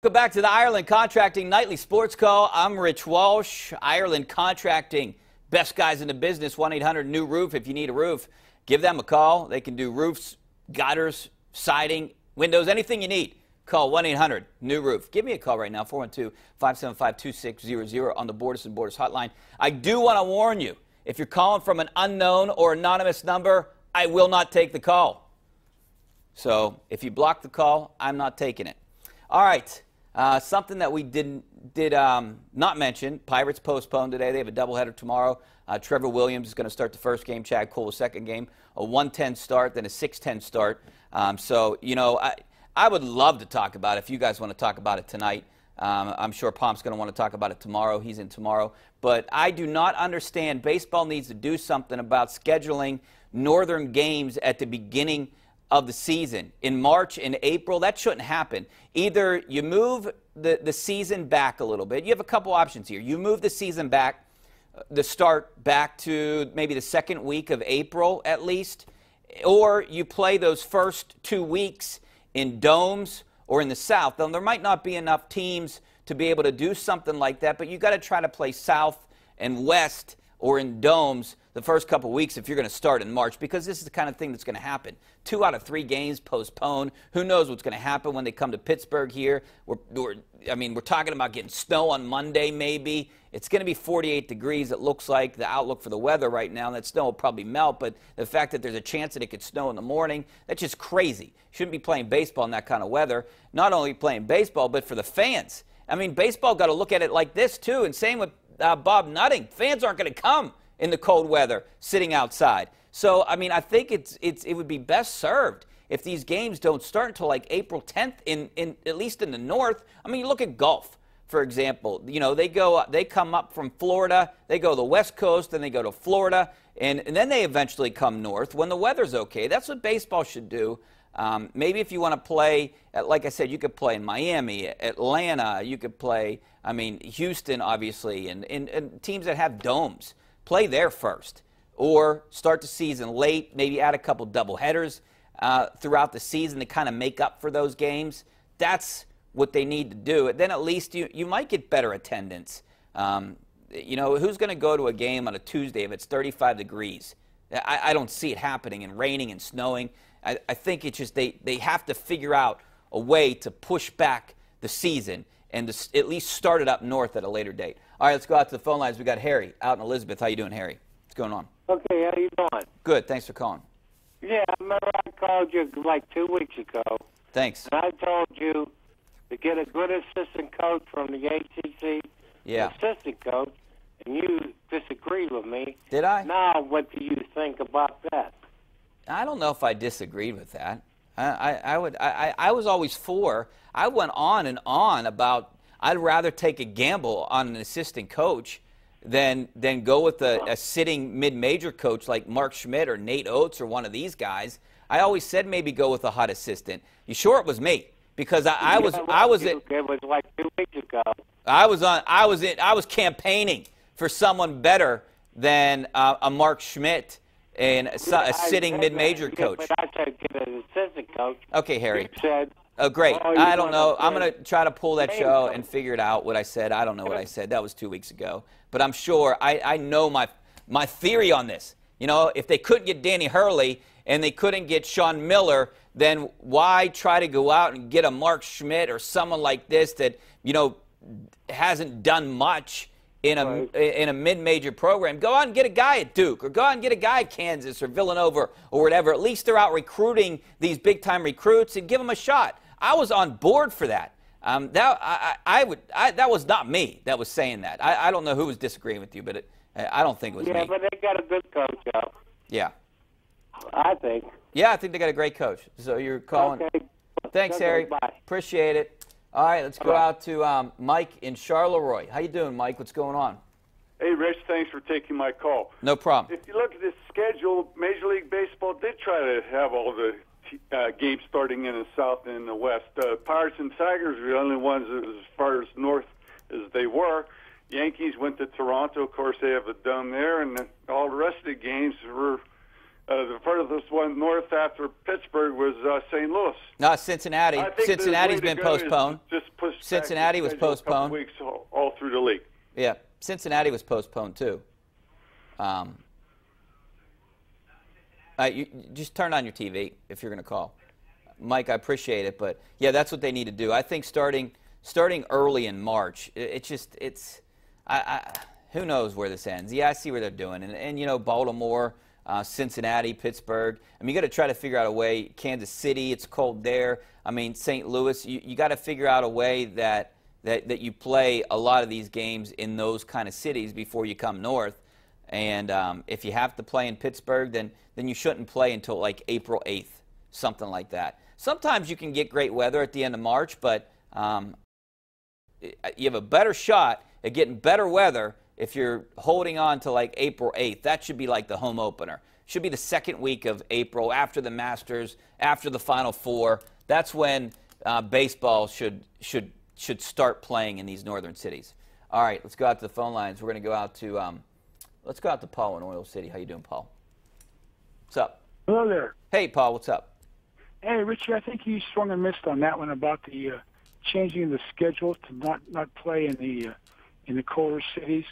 Welcome back to the Ireland Contracting Nightly Sports Call. I'm Rich Walsh. Ireland Contracting, best guys in the business. 1-800-NEW-ROOF. If you need a roof, give them a call. They can do roofs, gutters, siding, windows, anything you need. Call 1-800-NEW-ROOF. Give me a call right now, 412-575-2600 on the Borders and Borders hotline. I do want to warn you, if you're calling from an unknown or anonymous number, I will not take the call. So if you block the call, I'm not taking it. All right. Something that we did not mention, Pirates postponed today. They have a doubleheader tomorrow. Trevor Williams is going to start the first game, Chad Cole the second game, a 1:10 start, then a 6:10 start. So, you know, I would love to talk about it if you guys want to talk about it tonight. I'm sure Pomp's going to want to talk about it tomorrow. He's in tomorrow. But I do not understand. Baseball needs to do something about scheduling northern games at the beginning of the season. In March and April, that shouldn't happen. Either you move the season back a little bit. You have a couple options here. You move the season back, the start back to maybe the second week of April at least, or you play those first 2 weeks in domes or in the South. Now, there might not be enough teams to be able to do something like that, but you got to try to play South and West or in domes the first couple weeks if you're going to start in March, because this is the kind of thing that's going to happen. 2 out of 3 games postponed. Who knows what's going to happen when they come to Pittsburgh here? We're talking about getting snow on Monday maybe. It's going to be 48 degrees, it looks like, the outlook for the weather right now. That snow will probably melt, but the fact that there's a chance that it could snow in the morning, that's just crazy. Shouldn't be playing baseball in that kind of weather. Not only playing baseball, but for the fans. I mean, baseball got to look at it like this, too, and same with Bob Nutting. Fans aren't going to come in the cold weather, sitting outside. So, I mean, I think it would be best served if these games don't start until like April 10th, at least in the north. I mean, you look at golf, for example. You know, they come up from Florida, they go to the West Coast, then they go to Florida, and then they eventually come north when the weather's okay. That's what baseball should do. Maybe if you want to play, like I said, you could play in Miami, Atlanta, you could play, I mean, Houston, obviously, and teams that have domes. Play there first, or start the season late, maybe add a couple doubleheaders throughout the season to kind of make up for those games. That's what they need to do. Then at least you might get better attendance. You know, who's going to go to a game on a Tuesday if it's 35 degrees? I don't see it happening, and raining and snowing. I think it's just they have to figure out a way to push back the season and to at least start it up north at a later date. All right, let's go out to the phone lines. We got Harry out in Elizabeth. How you doing, Harry? What's going on? Okay, how you doing? Good. Thanks for calling. Yeah, I remember I called you like 2 weeks ago. Thanks. And I told you to get a good assistant coach from the ACC. Yeah. Assistant coach, and you disagreed with me. Did I? Now, what do you think about that? I don't know if I disagreed with that. I was always for. I went on and on about I'd rather take a gamble on an assistant coach than go with a sitting mid-major coach like Mark Schmidt or Nate Oates or one of these guys. I always said maybe go with a hot assistant. You sure it was me? Because I was It was like 2 weeks ago. I was campaigning for someone better than a Mark Schmidt and a sitting mid-major coach. But I said get an assistant coach. Okay, Harry. You said, oh, great. Oh, I don't know. I'm going to try to pull that show and figure it out what I said. I don't know what I said. That was 2 weeks ago. But I'm sure I know my theory on this. You know, if they couldn't get Danny Hurley and they couldn't get Sean Miller, then why try to go out and get a Mark Schmidt or someone like this that, you know, hasn't done much in a mid-major program? Go out and get a guy at Duke, or go out and get a guy at Kansas or Villanova or whatever. At least they're out recruiting these big-time recruits, and give them a shot. I was on board for that. That was not me that was saying that. I don't know who was disagreeing with you, but I don't think it was me. Yeah, but they got a good coach out. Yeah. I think. Yeah, I think they got a great coach. So you're calling. Okay. Thanks, Okay, Harry. bye. Appreciate it. All right, let's go out to Mike in Charleroi. How you doing, Mike? What's going on? Hey, Rich, thanks for taking my call. No problem. If you look at this schedule, Major League Baseball did try to have all the games starting in the South and in the West. Pirates and Tigers were the only ones as far as north as they were. Yankees went to Toronto. Of course, they have a dome there, and all the rest of the games were The furthest one north after Pittsburgh was St. Louis. No, Cincinnati. I think Cincinnati's been postponed. Just push back Cincinnati was the schedule a couple postponed. weeks all through the league. Yeah, Cincinnati was postponed too. You just turn on your TV if you're going to call. Mike, I appreciate it, but yeah, that's what they need to do. I think starting early in March, who knows where this ends? Yeah, I see where they're doing, and you know, Baltimore, Cincinnati, Pittsburgh. I mean, you got to try to figure out a way. Kansas City, it's cold there. I mean, St. Louis, you got to figure out a way that you play a lot of these games in those kind of cities before you come north. And if you have to play in Pittsburgh, then you shouldn't play until like April 8th, something like that. Sometimes you can get great weather at the end of March, but you have a better shot at getting better weather if you're holding on to like April 8th. That should be like the home opener. Should be the second week of April, after the Masters, after the Final Four. That's when baseball should start playing in these northern cities. All right, let's go out to the phone lines. We're going to go out to let's go out to Paul in Oil City. How you doing, Paul? What's up? Hello there. Hey, Paul. What's up? Hey, Richie. I think you swung and missed on that one about the changing the schedule to not play in the colder cities.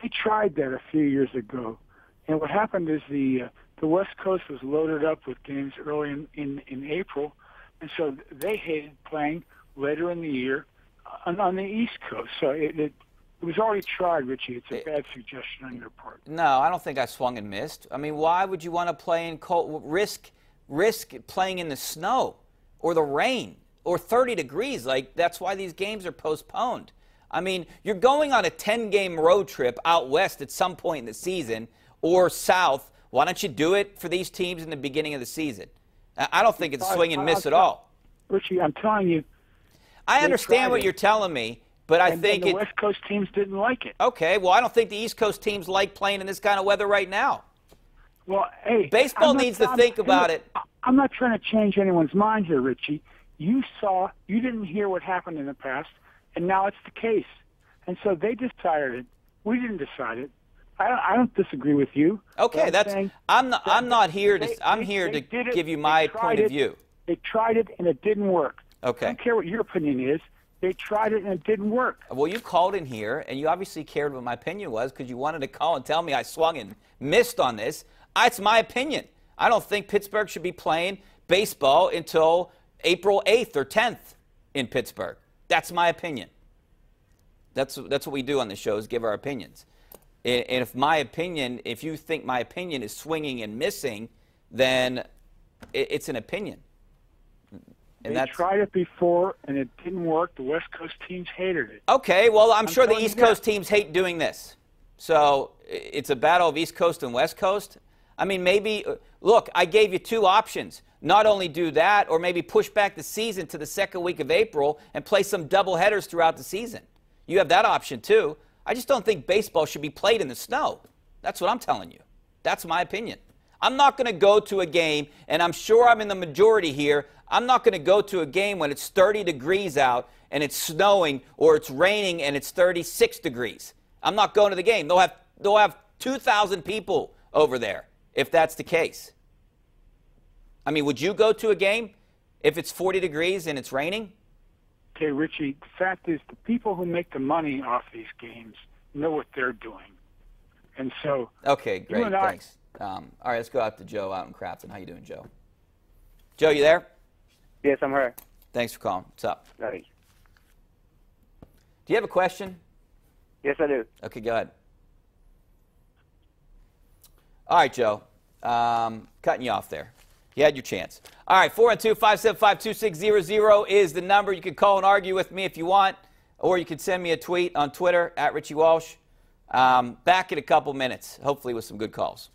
They tried that a few years ago, and what happened is the West Coast was loaded up with games early in April, and so they hated playing later in the year on the East Coast. So it was already tried, Richie. It's a bad suggestion on your part. No, I don't think I swung and missed. I mean, why would you want to play in cold? Risk playing in the snow or the rain or 30 degrees. Like, that's why these games are postponed. I mean, you're going on a 10-game road trip out west at some point in the season or south. Why don't you do it for these teams in the beginning of the season? I don't think it's swing and miss at all. Richie, I'm telling you. I understand what you're telling me, but I think the West Coast teams didn't like it. Okay, well, I don't think the East Coast teams like playing in this kind of weather right now. Well, hey, baseball needs to think about it. I'm not trying to change anyone's mind here, Richie. You didn't hear what happened in the past, and now it's the case. And so they decided it. We didn't decide it. I don't disagree with you. Okay, I'm here to give you my point of view. They tried it and it didn't work. Okay. I don't care what your opinion is. They tried it and it didn't work. Well, you called in here and you obviously cared what my opinion was because you wanted to call and tell me I swung and missed on this. It's my opinion. I don't think Pittsburgh should be playing baseball until April 8th or 10th in Pittsburgh. That's my opinion. That's what we do on the show, is give our opinions. And if you think my opinion is swinging and missing, then it's an opinion. And they tried it before, and it didn't work. The West Coast teams hated it. Okay, well, I'm sure the East Coast teams hate doing this. So it's a battle of East Coast and West Coast. I mean, maybe, look, I gave you two options. Not only do that, or maybe push back the season to the second week of April and play some doubleheaders throughout the season. You have that option, too. I just don't think baseball should be played in the snow. That's what I'm telling you. That's my opinion. I'm not going to go to a game, and I'm sure I'm in the majority here. I'm not going to go to a game when it's 30 degrees out and it's snowing, or it's raining and it's 36 degrees. I'm not going to the game. They'll have 2,000 people over there if that's the case. I mean, would you go to a game if it's 40 degrees and it's raining? Okay, Richie, the fact is the people who make the money off these games know what they're doing. And so... Okay, great, thanks. All right, let's go out to Joe out in Crafton. How you doing, Joe? Joe, you there? Yes, I'm here. Thanks for calling. What's up? Right. Do you have a question? Yes, I do. Okay, go ahead. All right, Joe. Cutting you off there. You had your chance. All right, 412-575-2600 is the number. You can call and argue with me if you want, or you can send me a tweet on Twitter, @Richie Walsh. Back in a couple minutes, hopefully with some good calls.